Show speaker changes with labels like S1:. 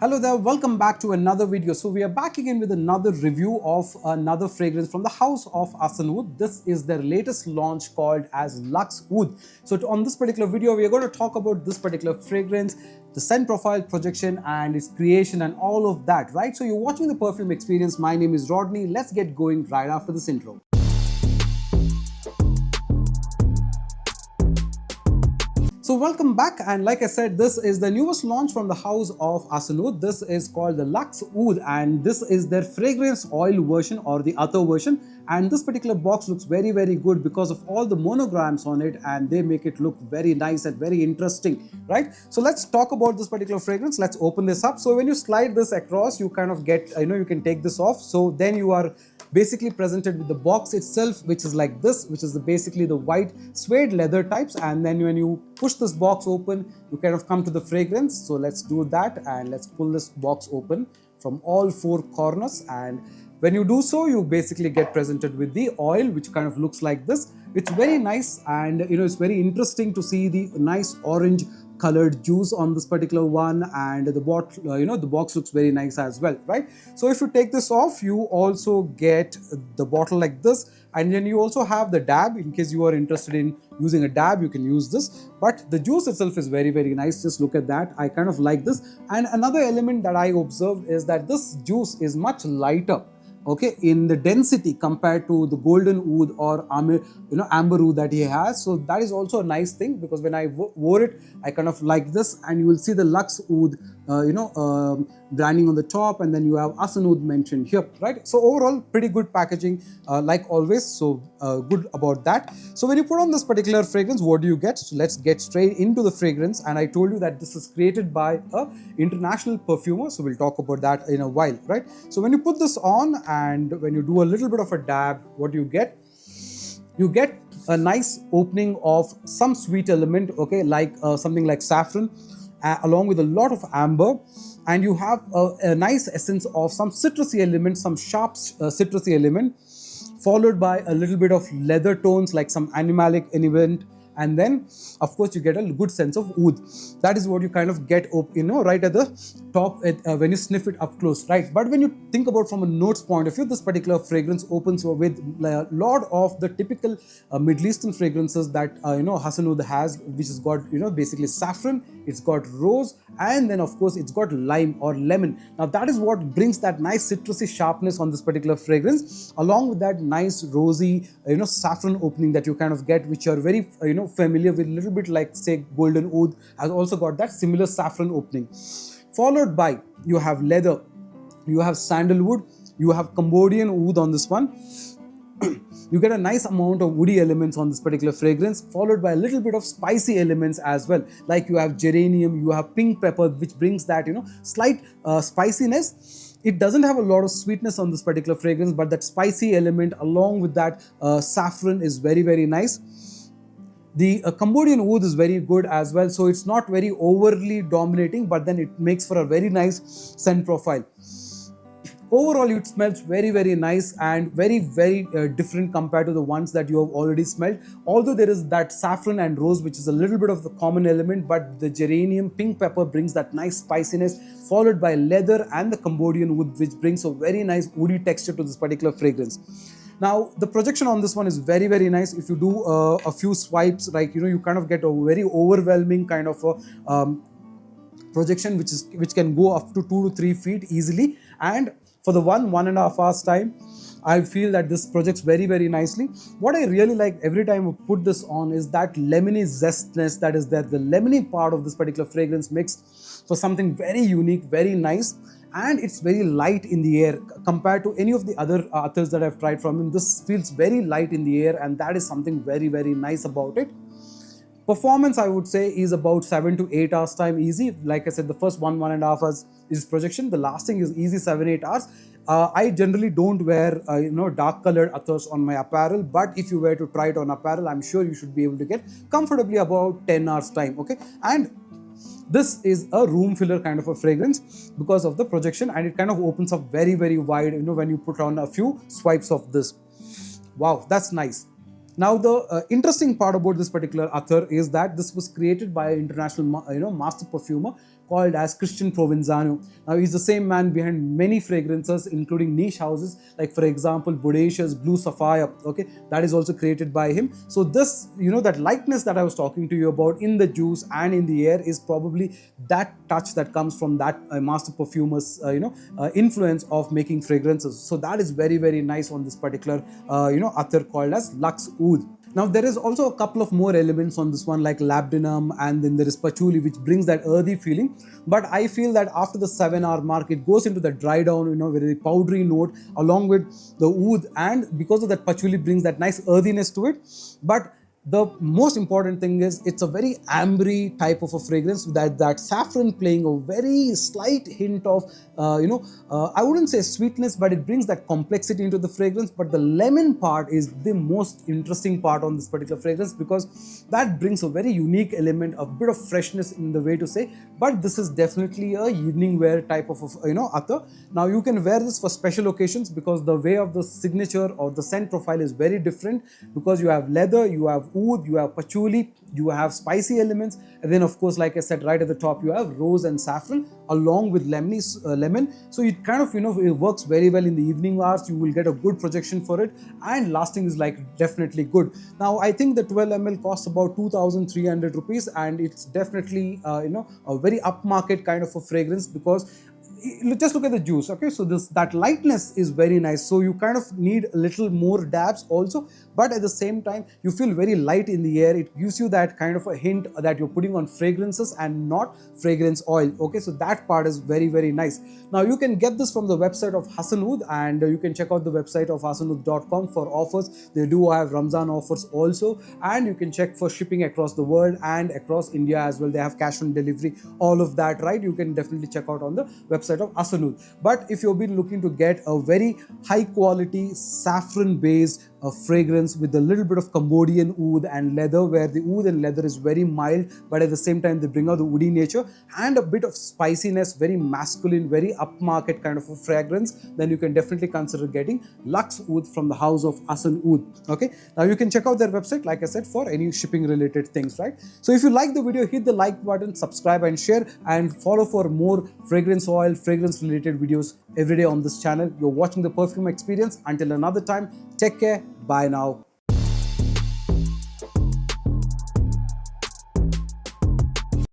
S1: Hello there, welcome back to another video. So we are back again with another review of another fragrance from the house of Hasan Oud. This is their latest launch called as Luxe Oud. So on this particular video, we are going to talk about this particular fragrance, the scent profile, projection and its creation and all of that, right? So you're watching the Perfume Experience. My name is Rodney. Let's get going right after this intro. So welcome back, and like I said, this is the newest launch from the house of Hasan Oud. This is called the Luxe Oud and this is their fragrance oil version or the other version, and this particular box looks very good because of all the monograms on it and they make it look very nice and very interesting, right? So let's talk about this particular fragrance. Let's open this up. So when you slide this across, you kind of get, you can take this off. So then you are basically presented with the box itself, which is like this, which is basically the white suede leather types, and then when you push this box open, you kind of come to the fragrance. So let's do that and let's pull this box open from all four corners, and when you do so, you basically get presented with the oil, which kind of looks like this. It's very nice, and it's very interesting to see the nice orange colored juice on this particular one, and the bottle, the box looks very nice as well, right? So if you take this off, you also get the bottle like this, and then you also have the dab. In case you are interested in using a dab, you can use this, but the juice itself is very nice. Just look at that. I kind of like this. And another element that I observed is that this juice is much lighter, okay, in the density compared to the golden oud or amber oud that he has. So that is also a nice thing, because when I wore it, I kind of like this, and you will see the Luxe Oud branding on the top, and then you have Hasan Oud mentioned here, right? So overall, pretty good packaging, like always. So good about that. So when you put on this particular fragrance, what do you get? So let's get straight into the fragrance. And I told you that this is created by a international perfumer, so we'll talk about that in a while, right? So when you put this on and when you do a little bit of a dab, what do you get? You get a nice opening of some sweet element, okay, like something like saffron, along with a lot of amber, and you have a nice essence of some citrusy element, some sharp citrusy element, followed by a little bit of leather tones like some animalic element, and then of course you get a good sense of oud. That is what you kind of get right at the top when you sniff it up close, right? But when you think about from a notes point of view, this particular fragrance opens with a lot of the typical Middle Eastern fragrances that Hasan Oud has, which has got basically saffron, it's got rose, and then of course it's got lime or lemon. Now that is what brings that nice citrusy sharpness on this particular fragrance, along with that nice rosy saffron opening that you kind of get, which are very familiar with, a little bit like say golden oud has also got that similar saffron opening. Followed by, you have leather, you have sandalwood, you have Cambodian oud on this one. You get a nice amount of woody elements on this particular fragrance, followed by a little bit of spicy elements as well. Like you have geranium, you have pink pepper, which brings that slight spiciness. It doesn't have a lot of sweetness on this particular fragrance, but that spicy element along with that saffron is very nice. The Cambodian oud is very good as well, so it's not very overly dominating, but then it makes for a very nice scent profile. Overall, it smells very nice and very different compared to the ones that you have already smelled. Although there is that saffron and rose, which is a little bit of the common element, but the geranium pink pepper brings that nice spiciness, followed by leather and the Cambodian oud, which brings a very nice woody texture to this particular fragrance. Now, the projection on this one is very nice. If you do a few swipes, like you kind of get a very overwhelming kind of a projection, which can go up to 2 to 3 feet easily. And for the 1.5 hours time, I feel that this projects very nicely. What I really like every time I put this on is that lemony zestness that is there. The lemony part of this particular fragrance makes for something very unique, very nice, and it's very light in the air compared to any of the other others that I've tried from him. This feels very light in the air, and that is something very nice about it. Performance, I would say, is about 7 to 8 hours time easy. Like I said, the first 1.5 hours is projection. The lasting is easy 7-8 hours. I generally don't wear dark colored athars on my apparel, but if you were to try it on apparel, I'm sure you should be able to get comfortably about 10 hours time, okay? And this is a room filler kind of a fragrance because of the projection, and it kind of opens up very wide when you put on a few swipes of this. Wow, that's nice. Now, the interesting part about this particular attar is that this was created by an international master perfumer called as Christian Provenzano. Now he's the same man behind many fragrances, including niche houses like, for example, Bodacious Blue Sapphire. Okay, that is also created by him. So this, that lightness that I was talking to you about in the juice and in the air is probably that touch that comes from that master perfumer's influence of making fragrances. So that is very, very nice on this particular attar called as Luxe Oud. Now there is also a couple of more elements on this one, like labdanum, and then there is patchouli, which brings that earthy feeling. But I feel that after the 7-hour mark, it goes into the dry down, very powdery note along with the oud, and because of that patchouli brings that nice earthiness to it. But the most important thing is it's a very ambery type of a fragrance, that saffron playing a very slight hint of I wouldn't say sweetness, but it brings that complexity into the fragrance. But the lemon part is the most interesting part on this particular fragrance, because that brings a very unique element, a bit of freshness in the way to say. But this is definitely a evening wear type of attar. Now you can wear this for special occasions, because the way of the signature or the scent profile is very different, because you have leather, you have oud, you have patchouli, you have spicy elements, and then of course, like I said, right at the top you have rose and saffron along with lemon. So it kind of it works very well in the evening hours. You will get a good projection for it, and lasting is like definitely good. Now I think the 12 ml costs about 2,300 rupees, and it's definitely a very upmarket kind of a fragrance, because just look at the juice. Okay, so that lightness is very nice, so you kind of need a little more dabs also, but at the same time you feel very light in the air. It gives you that kind of a hint that you're putting on fragrances and not fragrance oil. Okay, so that part is very, very nice. Now you can get this from the website of Hasan Oud, and you can check out the website of hasanoud.com for offers. They do have Ramzan offers also, and you can check for shipping across the world and across India as well. They have cash on delivery, all of that, right? You can definitely check out on the website of Hasan Oud. But if you've been looking to get a very high quality saffron based fragrance with a little bit of Cambodian oud and leather, where the oud and leather is very mild, but at the same time they bring out the woody nature and a bit of spiciness, very masculine, very upmarket kind of a fragrance, then you can definitely consider getting Luxe Oud from the house of Hasan Oud. Okay, now you can check out their website, like I said, for any shipping related things, right? So if you like the video, hit the like button, subscribe and share, and follow for more fragrance oil, fragrance related videos every day on this channel. You're watching the Perfume Experience. Until another time, take care. Bye now.